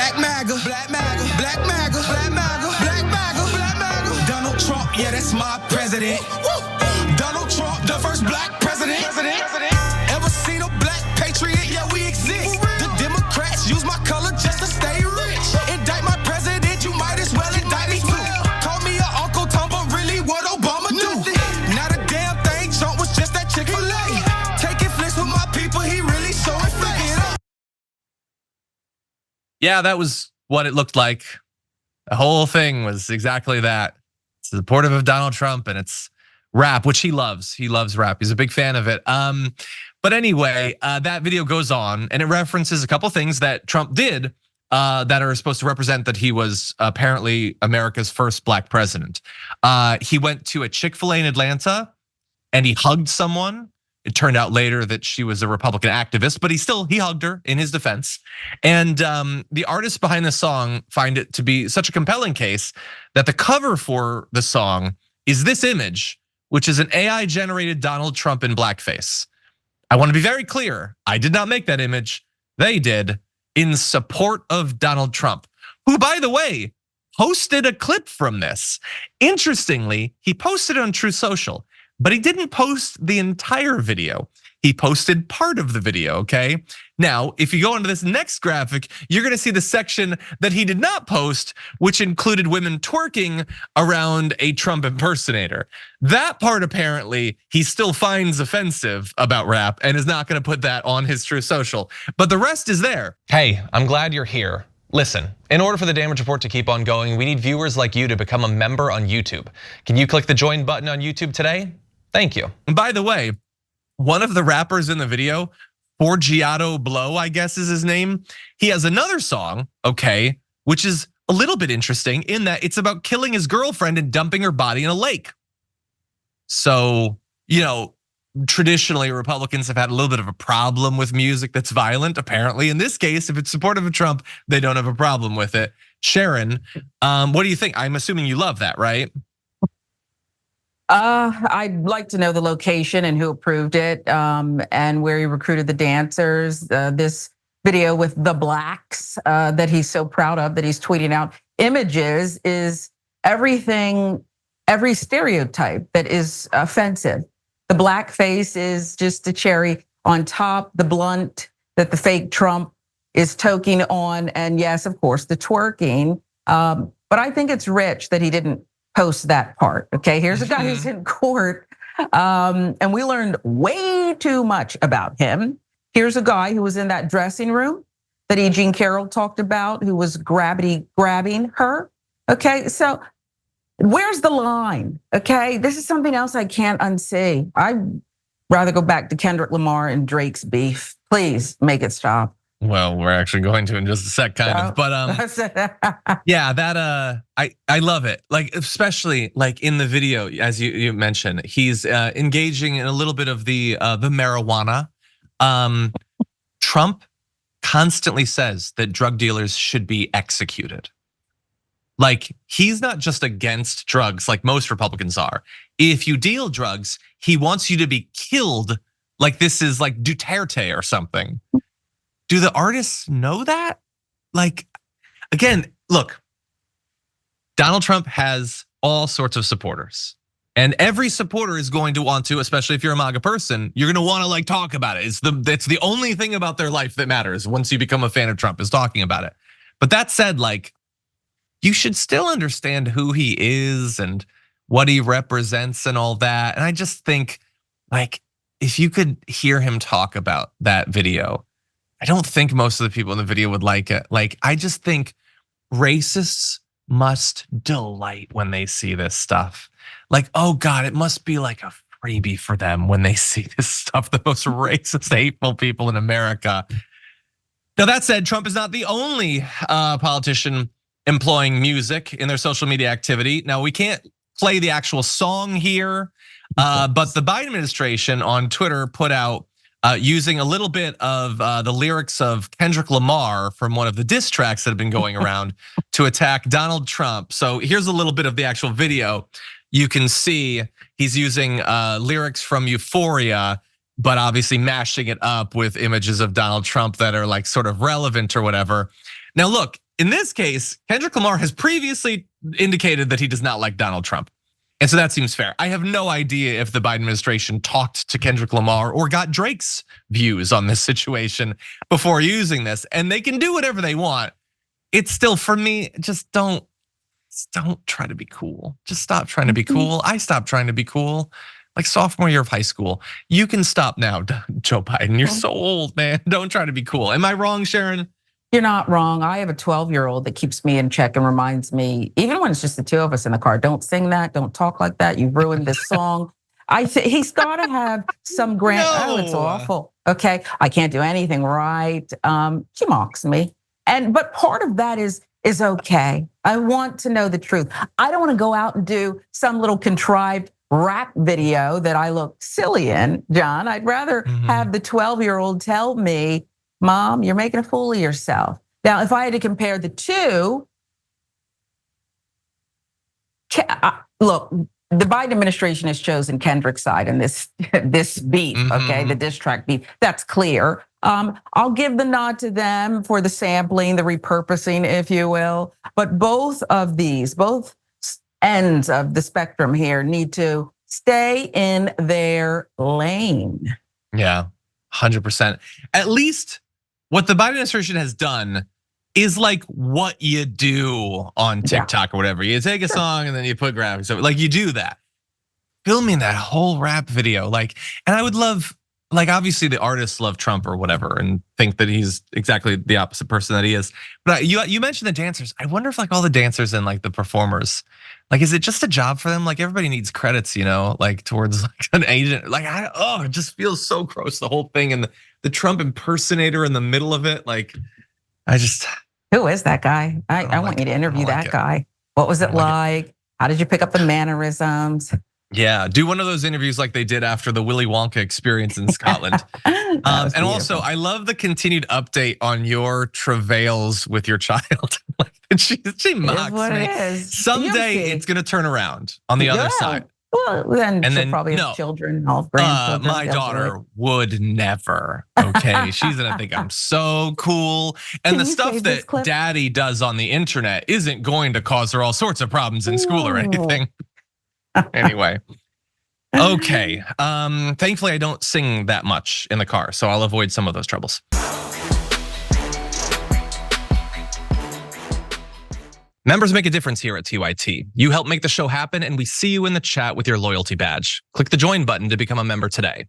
Black MAGA, black MAGA, black MAGA, black MAGA, black MAGA, black MAGA. Donald Trump, yeah, that's my president. Woo! Donald Trump, the first black president. Ever seen a black patriot? Yeah, we exist. The Democrats use my color just to stay rich. Indict my president, you might as well indict me too. Call me your Uncle Tom, but really what Obama do? Not a damn thing, Trump was just that Chick-fil-A. Taking flicks with my people, he really showing face. Yeah, that was what it looked like. The whole thing was exactly that. It's supportive of Donald Trump and it's rap, which he loves. He loves rap. He's a big fan of it. But anyway, that video goes on and it references a couple things that Trump did that are supposed to represent that he was apparently America's first black president. He went to a Chick-fil-A in Atlanta and he hugged someone. It turned out later that she was a Republican activist, but he hugged her in his defense. And the artists behind the song find it to be such a compelling case that the cover for the song is this image, which is an AI generated Donald Trump in blackface. I want to be very clear. I did not make that image. They did, in support of Donald Trump, who, by the way, posted a clip from this. Interestingly, he posted it on Truth Social. But he didn't post the entire video. He posted part of the video, okay? Now, if you go into this next graphic, you're gonna see the section that he did not post, which included women twerking around a Trump impersonator. That part apparently he still finds offensive about rap and is not gonna put that on his Truth Social. But the rest is there. Hey, I'm glad you're here. Listen, in order for the damage report to keep on going, we need viewers like you to become a member on YouTube. Can you click the join button on YouTube today? Thank you. And by the way, one of the rappers in the video, Forgiato Blow, I guess is his name. He has another song, okay, which is a little bit interesting in that it's about killing his girlfriend and dumping her body in a lake. So, traditionally Republicans have had a little bit of a problem with music that's violent. Apparently, in this case, if it's supportive of Trump, they don't have a problem with it. Sharon, what do you think? I'm assuming you love that, right? I'd like to know the location and who approved it, and where he recruited the dancers. This video with the blacks that he's so proud of, that he's tweeting out images, is everything, every stereotype that is offensive. The black face is just a cherry on top, the blunt that the fake Trump is toking on, and yes, of course, the twerking. But I think it's rich that he didn't post that part, okay? Here's a guy who's in court, and we learned way too much about him. Here's a guy who was in that dressing room that E. Jean Carroll talked about, who was grabbing her, okay? So where's the line, okay? This is something else I can't unsee. I'd rather go back to Kendrick Lamar and Drake's beef. Please make it stop. Well, we're actually going to in just a sec, kind of. But yeah, that I love it. Like, especially like in the video, as you mentioned, he's engaging in a little bit of the marijuana. Trump constantly says that drug dealers should be executed. Like, he's not just against drugs like most Republicans are. If you deal drugs, he wants you to be killed. Like this is like Duterte or something. Do the artists know that? Like, again, look, Donald Trump has all sorts of supporters. And every supporter is going to want to, especially if you're a MAGA person, you're gonna wanna like talk about it. It's the only thing about their life that matters once you become a fan of Trump, is talking about it. But that said, like, you should still understand who he is and what he represents and all that. And I just think, like, if you could hear him talk about that video, I don't think most of the people in the video would like it. Like, I just think racists must delight when they see this stuff. Like, oh God, it must be like a freebie for them when they see this stuff, the most racist, hateful people in America. Now, that said, Trump is not the only politician employing music in their social media activity. Now, we can't play the actual song here, but the Biden administration on Twitter put out using a little bit of the lyrics of Kendrick Lamar from one of the diss tracks that have been going around to attack Donald Trump. So here's a little bit of the actual video. You can see he's using lyrics from Euphoria, but obviously mashing it up with images of Donald Trump that are like sort of relevant or whatever. Now look, in this case, Kendrick Lamar has previously indicated that he does not like Donald Trump. And so that seems fair. I have no idea if the Biden administration talked to Kendrick Lamar or got Drake's views on this situation before using this. And they can do whatever they want. It's still, for me, just don't try to be cool. Just stop trying to be cool. I stopped trying to be cool like sophomore year of high school. You can stop now, Joe Biden. You're so old, man. Don't try to be cool. Am I wrong, Sharon? You're not wrong. I have a 12-year-old that keeps me in check and reminds me, even when it's just the two of us in the car, don't sing that, don't talk like that. You've ruined this song. He's got to have some grand. No. Oh, it's awful. Okay, I can't do anything right. She mocks me, but part of that is okay. I want to know the truth. I don't want to go out and do some little contrived rap video that I look silly in, John. I'd rather have the 12-year-old tell me, Mom, you're making a fool of yourself. Now, if I had to compare the two, look, the Biden administration has chosen Kendrick's side in this beef, okay, the diss track beef. That's clear. I'll give the nod to them for the sampling, the repurposing, if you will. But both ends of the spectrum here need to stay in their lane. Yeah, 100%. At least what the Biden administration has done is like what you do on TikTok or whatever. You take a song and then you put graphics. So like you do that. Filming that whole rap video, like, and I would love, like, obviously the artists love Trump or whatever and think that he's exactly the opposite person that he is. But you mentioned the dancers. I wonder if like all the dancers and like the performers, like, is it just a job for them? Like everybody needs credits, like towards like an agent. Like, it just feels so gross, the whole thing, and the Trump impersonator in the middle of it. Like, who is that guy? I want you to interview that guy. What was it like? How did you pick up the mannerisms? Yeah, do one of those interviews like they did after the Willy Wonka experience in Scotland. And also, I love the continued update on your travails with your child. she mocks me. Someday it's gonna turn around on the other side. Well, then she'll probably have children, all grandchildren. My daughter would never. Okay, she's gonna think I'm so cool. And the stuff that daddy does on the internet isn't going to cause her all sorts of problems in school or anything. Anyway, okay. Thankfully, I don't sing that much in the car, so I'll avoid some of those troubles. Members make a difference here at TYT. You help make the show happen, and we see you in the chat with your loyalty badge. Click the join button to become a member today.